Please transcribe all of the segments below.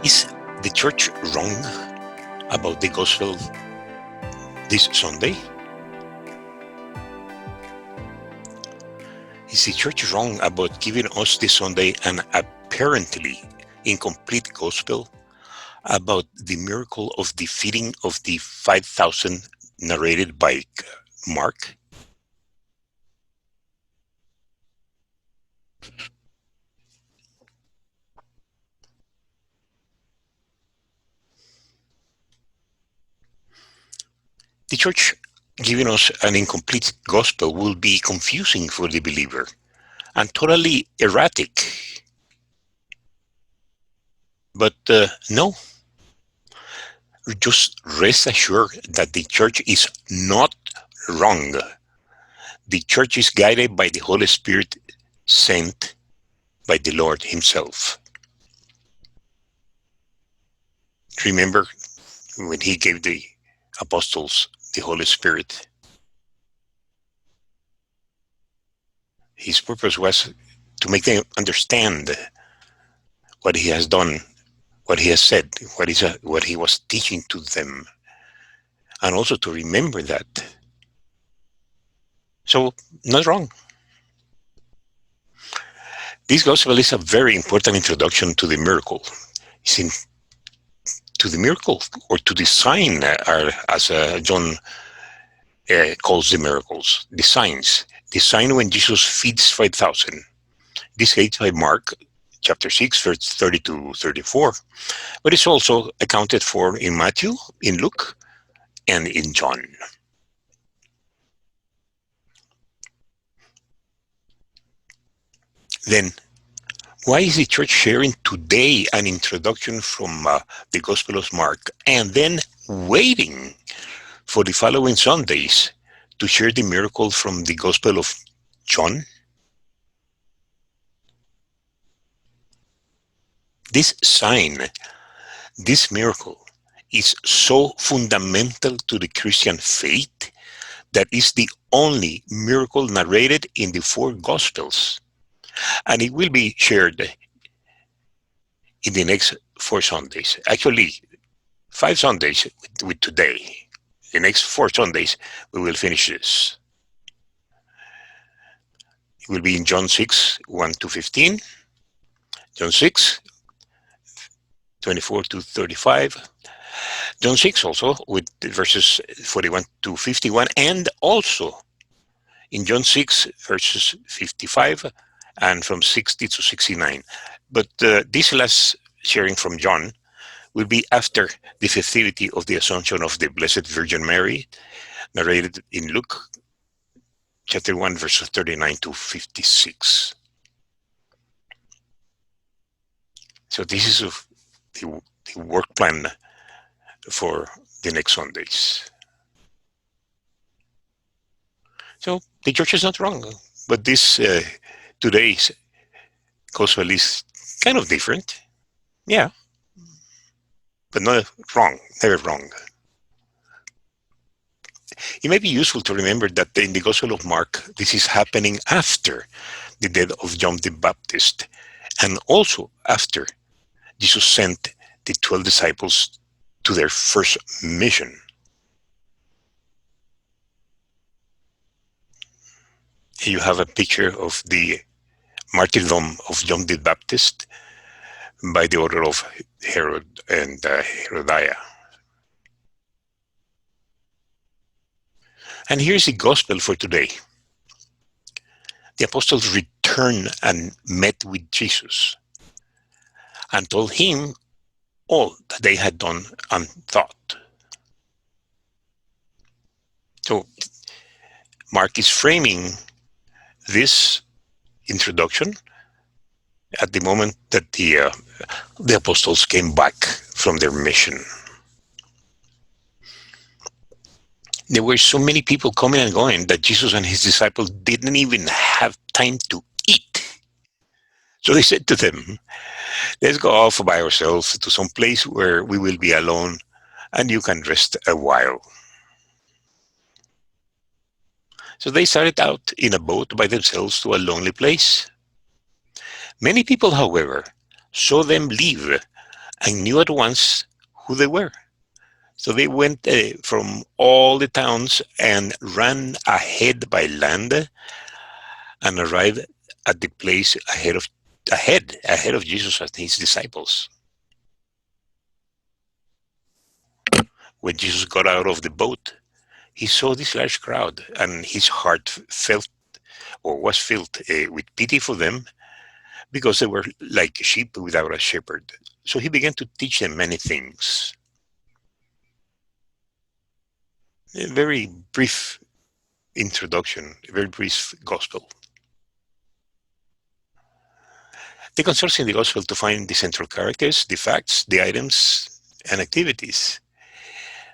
Is the church wrong about the gospel this Sunday? Is the church wrong about giving us this Sunday an apparently incomplete gospel about the miracle of the feeding of the 5,000 narrated by Mark? The church giving us an incomplete gospel will be confusing for the believer and totally erratic. But no, just rest assured that the church is not wrong. The church is guided by the Holy Spirit sent by the Lord Himself. Remember when He gave the apostles the Holy Spirit? His purpose was to make them understand what He has done, what He has said, what He was teaching to them, and also to remember that. So, not wrong. This gospel is a very important introduction to the miracle. To the miracle or to the sign, as John calls the miracles, the signs. The sign when Jesus feeds 5,000. This is by Mark chapter 6, verse 30 to 34. But it's also accounted for in Matthew, in Luke, and in John. Then, why is the church sharing today an introduction from the Gospel of Mark and then waiting for the following Sundays to share the miracle from the Gospel of John? This sign, this miracle, is so fundamental to the Christian faith that is the only miracle narrated in the four Gospels. And it will be shared in the next 4 Sundays. Actually, 5 Sundays with today. The next 4 Sundays, we will finish this. It will be in John 6, 1 to 15, John 6, 24 to 35, John 6 also with verses 41 to 51, and also in John 6, verses 55, and from 60 to 69. But this last sharing from John will be after the festivity of the Assumption of the Blessed Virgin Mary, narrated in Luke chapter 1, verses 39 to 56. So this is the work plan for the next Sundays. So the church is not wrong, but this today's gospel is kind of different. Yeah, but not wrong, never wrong. It may be useful to remember that in the Gospel of Mark, this is happening after the death of John the Baptist, and also after Jesus sent the 12 disciples to their first mission. You have a picture of the martyrdom of John the Baptist by the order of Herod and Herodiah. And here's the gospel for today. The apostles returned and met with Jesus and told him all that they had done and thought. So Mark is framing this introduction at the moment that the apostles came back from their mission. There were so many people coming and going that Jesus and his disciples didn't even have time to eat. So they said to them, let's go off by ourselves to some place where we will be alone and you can rest a while. So they started out in a boat by themselves to a lonely place. Many people, however, saw them leave and knew at once who they were. So they went from all the towns and ran ahead by land and arrived at the place ahead of Jesus and his disciples. When Jesus got out of the boat, he saw this large crowd, and his heart felt or was filled with pity for them because they were like sheep without a shepherd. So he began to teach them many things. A very brief introduction, a very brief gospel. The consults in the gospel to find the central characters, the facts, the items, and activities.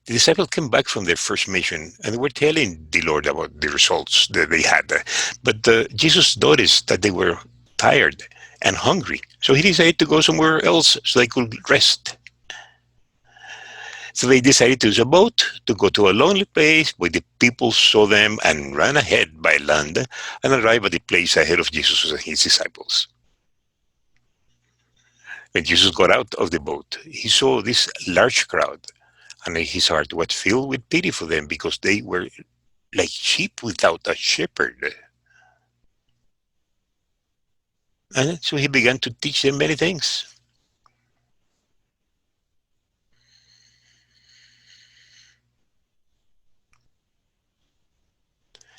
The disciples came back from their first mission and they were telling the Lord about the results that they had. But Jesus noticed that they were tired and hungry. So he decided to go somewhere else so they could rest. So they decided to use a boat to go to a lonely place where the people saw them and ran ahead by land and arrived at the place ahead of Jesus and his disciples. When Jesus got out of the boat, he saw this large crowd, and his heart was filled with pity for them because they were like sheep without a shepherd. And so he began to teach them many things.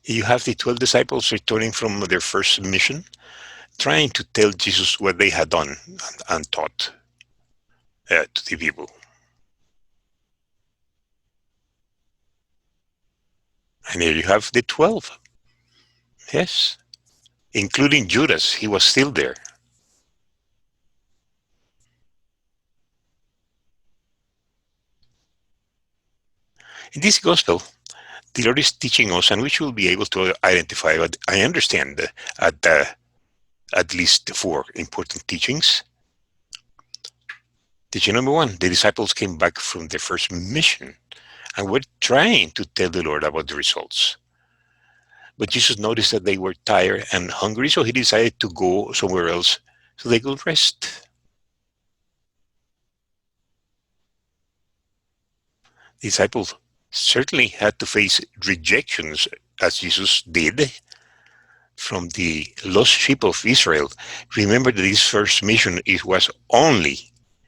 You have the 12 disciples returning from their first mission, trying to tell Jesus what they had done and taught to the people. And here you have the 12. Yes, including Judas. He was still there. In this gospel, the Lord is teaching us, and we should be able to identify what I understand at least four important teachings. Teaching number one, the disciples came back from their first mission and were trying to tell the Lord about the results. But Jesus noticed that they were tired and hungry, so he decided to go somewhere else so they could rest. The disciples certainly had to face rejections, as Jesus did, from the lost sheep of Israel. Remember that this first mission it was only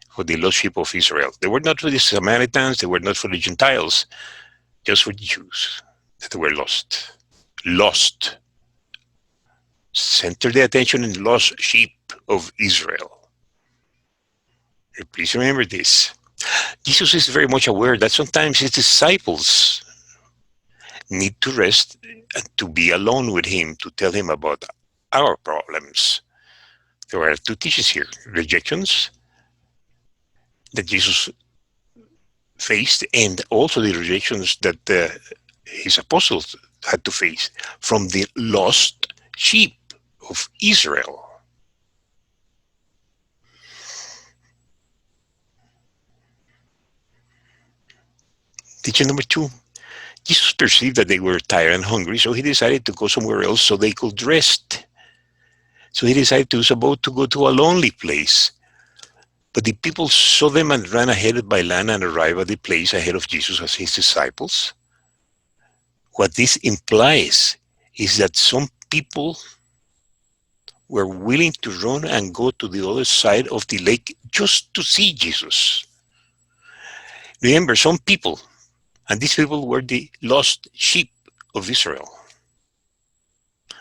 for the lost sheep of Israel. They were not for the Samaritans, they were not for the Gentiles, just for the Jews that were lost. Lost. Center the attention in the lost sheep of Israel. Please remember this. Jesus is very much aware that sometimes his disciples need to rest and to be alone with him to tell him about our problems. There are two teachings here: rejections that Jesus faced, and also the rejections that his apostles had to face from the lost sheep of Israel. Teaching number two, Jesus perceived that they were tired and hungry, so he decided to go somewhere else so they could rest. So he decided to use a boat to go to a lonely place. But the people saw them and ran ahead by land and arrived at the place ahead of Jesus as his disciples. What this implies is that some people were willing to run and go to the other side of the lake just to see Jesus. Remember, some people, and these people were the lost sheep of Israel.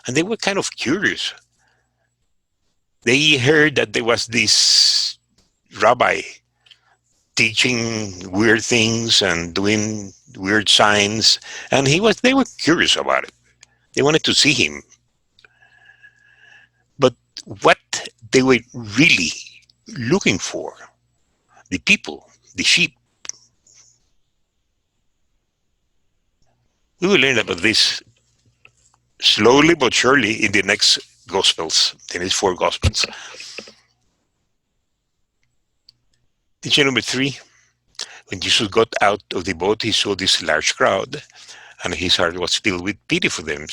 And they were kind of curious. They heard that there was this rabbi teaching weird things and doing weird signs, and they were curious about it. They wanted to see him. But what they were really looking for, the people, the sheep, we will learn about this slowly but surely in the next Gospels, the next four Gospels. Teaching number three, when Jesus got out of the boat, he saw this large crowd, and his heart was filled with pity for them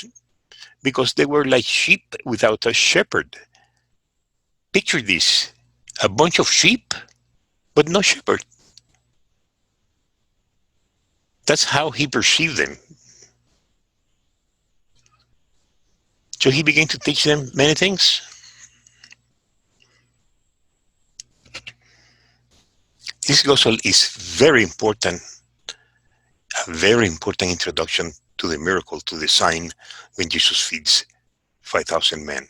because they were like sheep without a shepherd. Picture this, a bunch of sheep but no shepherd. That's how he perceived them. So he began to teach them many things. This gospel is a very important introduction to the miracle, to the sign when Jesus feeds 5,000 men.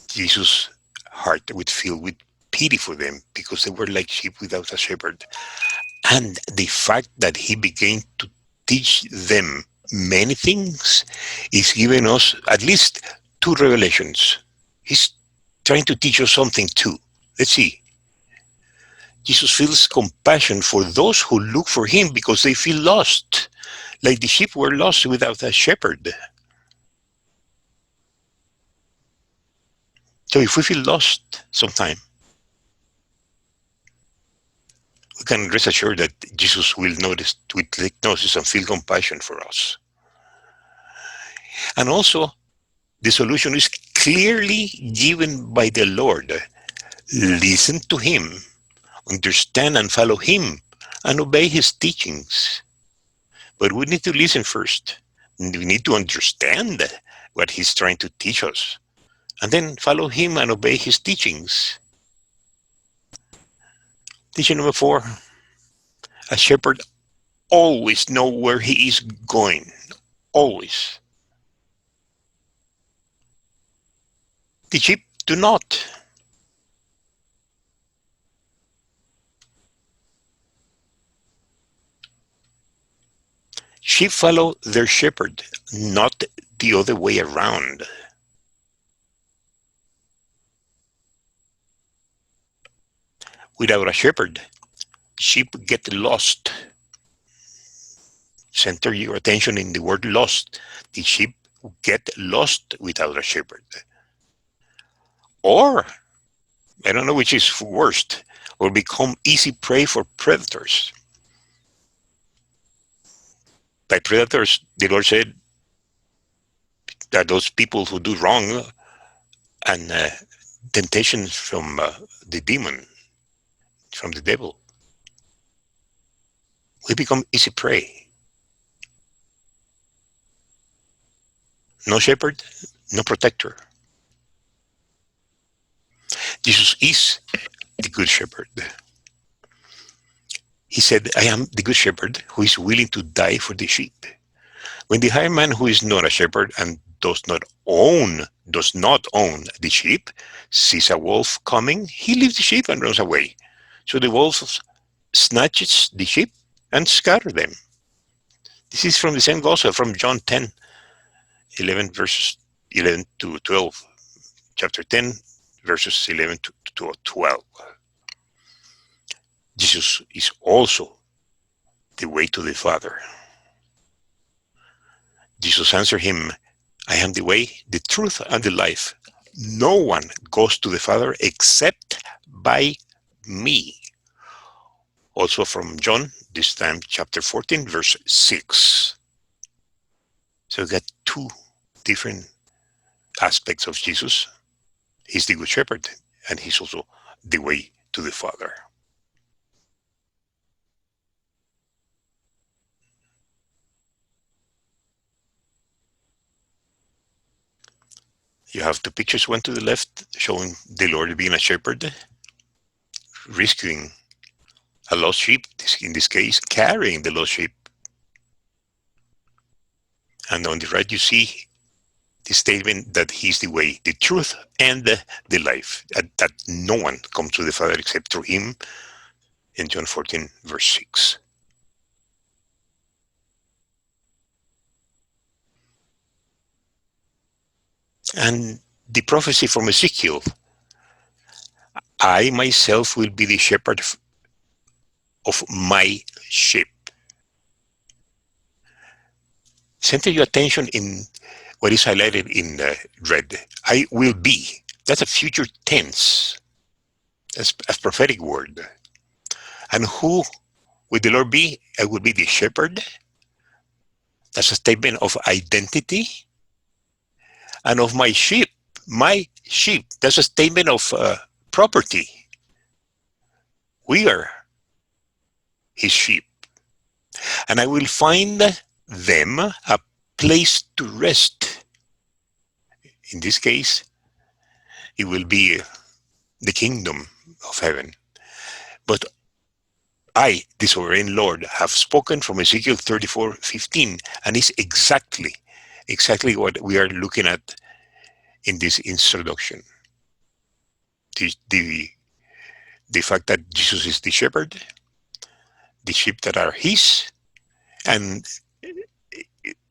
Jesus' heart would fill with pity for them because they were like sheep without a shepherd. And the fact that he began to teach them many things is giving us at least two revelations. He's trying to teach us something too. Let's see. Jesus feels compassion for those who look for him because they feel lost, like the sheep were lost without a shepherd. So if we feel lost sometime, we can rest assured that Jesus will take notice and feel compassion for us. And also, the solution is clearly given by the Lord. Listen to him, understand and follow him, and obey his teachings. But we need to listen first. We need to understand what he's trying to teach us, and then follow him and obey his teachings. Teaching number 4, a shepherd always know where he is going. Always. The sheep do not. Sheep follow their shepherd, not the other way around. Without a shepherd, sheep get lost. Center your attention in the word lost. The sheep get lost without a shepherd. Or, I don't know which is worst, or become easy prey for predators. By predators, the Lord said that those people who do wrong and temptations from the demon, from the devil, we become easy prey. No shepherd, no protector. Jesus is the good shepherd. He said, I am the good shepherd who is willing to die for the sheep. When the hireman who is not a shepherd and does not own the sheep sees a wolf coming, he leaves the sheep and runs away. So the wolf snatches the sheep and scatters them. This is from the same gospel, from John 10, 11 verses 11 to 12. Chapter 10, verses 11 to 12. Jesus is also the way to the Father. Jesus answered him, I am the way, the truth, and the life. No one goes to the Father except by me. Also from John, this time chapter 14, verse 6. So we got two different aspects of Jesus. He's the good shepherd, and he's also the way to the Father. You have two pictures, one to the left showing the Lord being a shepherd, rescuing a lost sheep, in this case, carrying the lost sheep. And on the right, you see the statement that he's the way, the truth, and the life, that no one comes to the Father except through him, in John 14, verse 6. And the prophecy from Ezekiel, I myself will be the shepherd of my sheep. Center your attention in what is highlighted in red. I will be. That's a future tense. That's a prophetic word. And who will the Lord be? I will be the shepherd. That's a statement of identity. And of my sheep sheep. That's a statement of property. We are his sheep. And I will find them a place to rest. In this case, it will be the kingdom of heaven. But I, the sovereign Lord, have spoken from Ezekiel 34:15, and it's exactly what we are looking at in this introduction. The, the, the fact that Jesus is the shepherd, the sheep that are his, and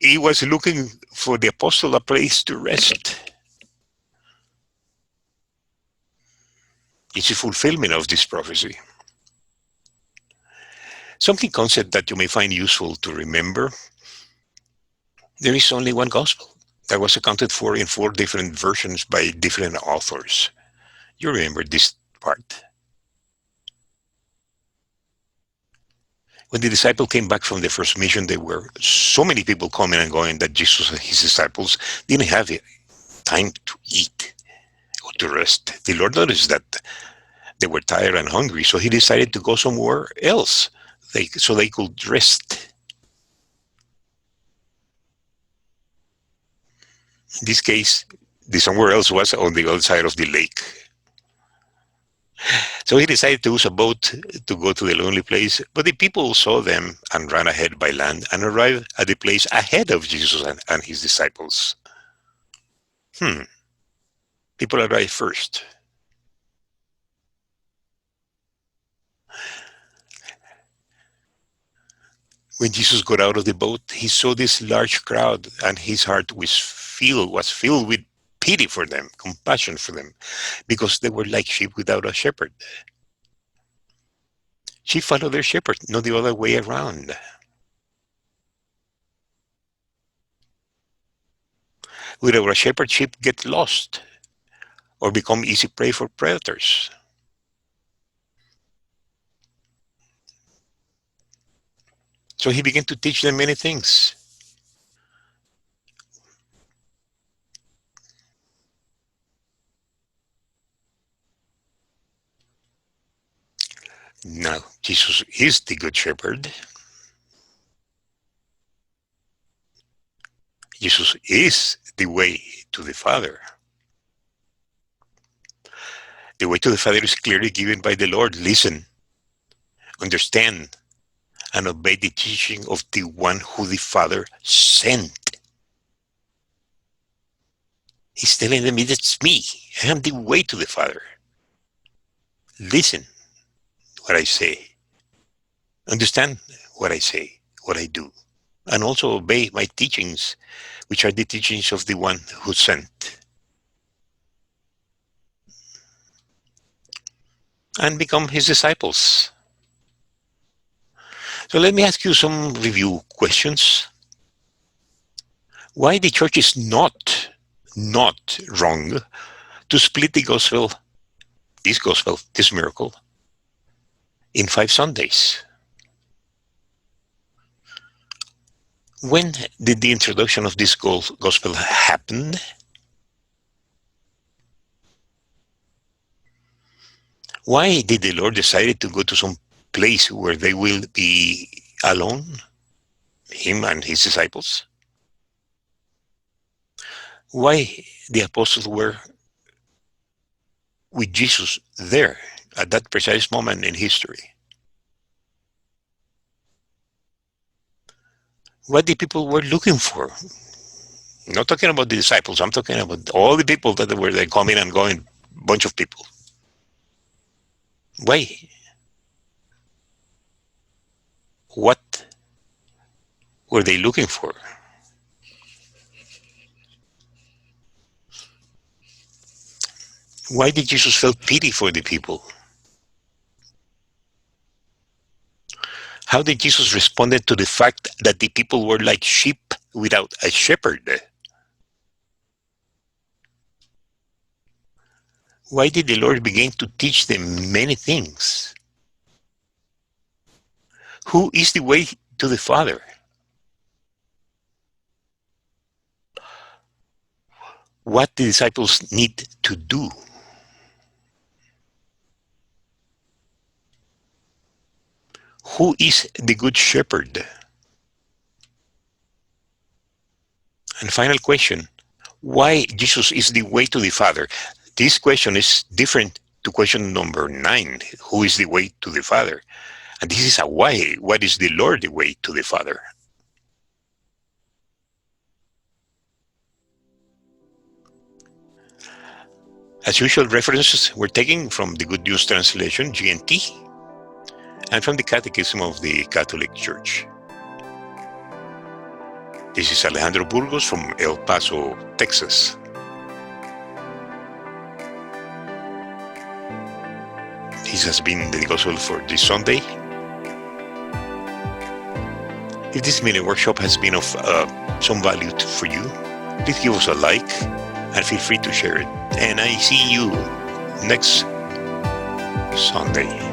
he was looking for the apostle a place to rest. It's a fulfillment of this prophecy. Something concept that you may find useful to remember: there is only one gospel that was accounted for in 4 different versions by different authors. You remember this part. When the disciples came back from the first mission, there were so many people coming and going that Jesus and his disciples didn't have time to eat or to rest. The Lord noticed that they were tired and hungry, so he decided to go somewhere else so they could rest. In this case, the somewhere else was on the other side of the lake. So he decided to use a boat to go to the lonely place, but the people saw them and ran ahead by land and arrived at the place ahead of Jesus and his disciples. People arrived first. When Jesus got out of the boat, he saw this large crowd, and his heart was filled with pity for them, compassion for them, because they were like sheep without a shepherd. Sheep follow their shepherd, not the other way around. Without a shepherd, sheep get lost or become easy prey for predators. So he began to teach them many things. Now, Jesus is the good shepherd. Jesus is the way to the Father. The way to the Father is clearly given by the Lord. Listen, understand, and obey the teaching of the one who the Father sent. He's telling them, it's me. I am the way to the Father. Listen what I say. Understand what I say, what I do. And also obey my teachings, which are the teachings of the one who sent. And become his disciples. So let me ask you some review questions. Why the church is not wrong to split the gospel, this miracle, in 5 Sundays? When did the introduction of this gospel happen? Why did the Lord decide to go to some place where they will be alone, him and his disciples? Why the apostles were with Jesus there at that precise moment in history? What the people were looking for? I'm not talking about the disciples. I'm talking about all the people that were there coming and going, bunch of people. Why? What were they looking for? Why did Jesus feel pity for the people? How did Jesus respond to the fact that the people were like sheep without a shepherd? Why did the Lord begin to teach them many things? Who is the way to the Father? what the disciples need to do. Who is the Good Shepherd? And final question, why Jesus is the way to the Father? This question is different to question number 9, who is the way to the Father? And this is a why. What is the Lord the way to the Father? As usual, references were taken from the Good News Translation, GNT, and from the Catechism of the Catholic Church. This is Alejandro Burgos from El Paso, Texas. This has been the Gospel for this Sunday. If this mini workshop has been of some value for you, please give us a like and feel free to share it. And I see you next Sunday.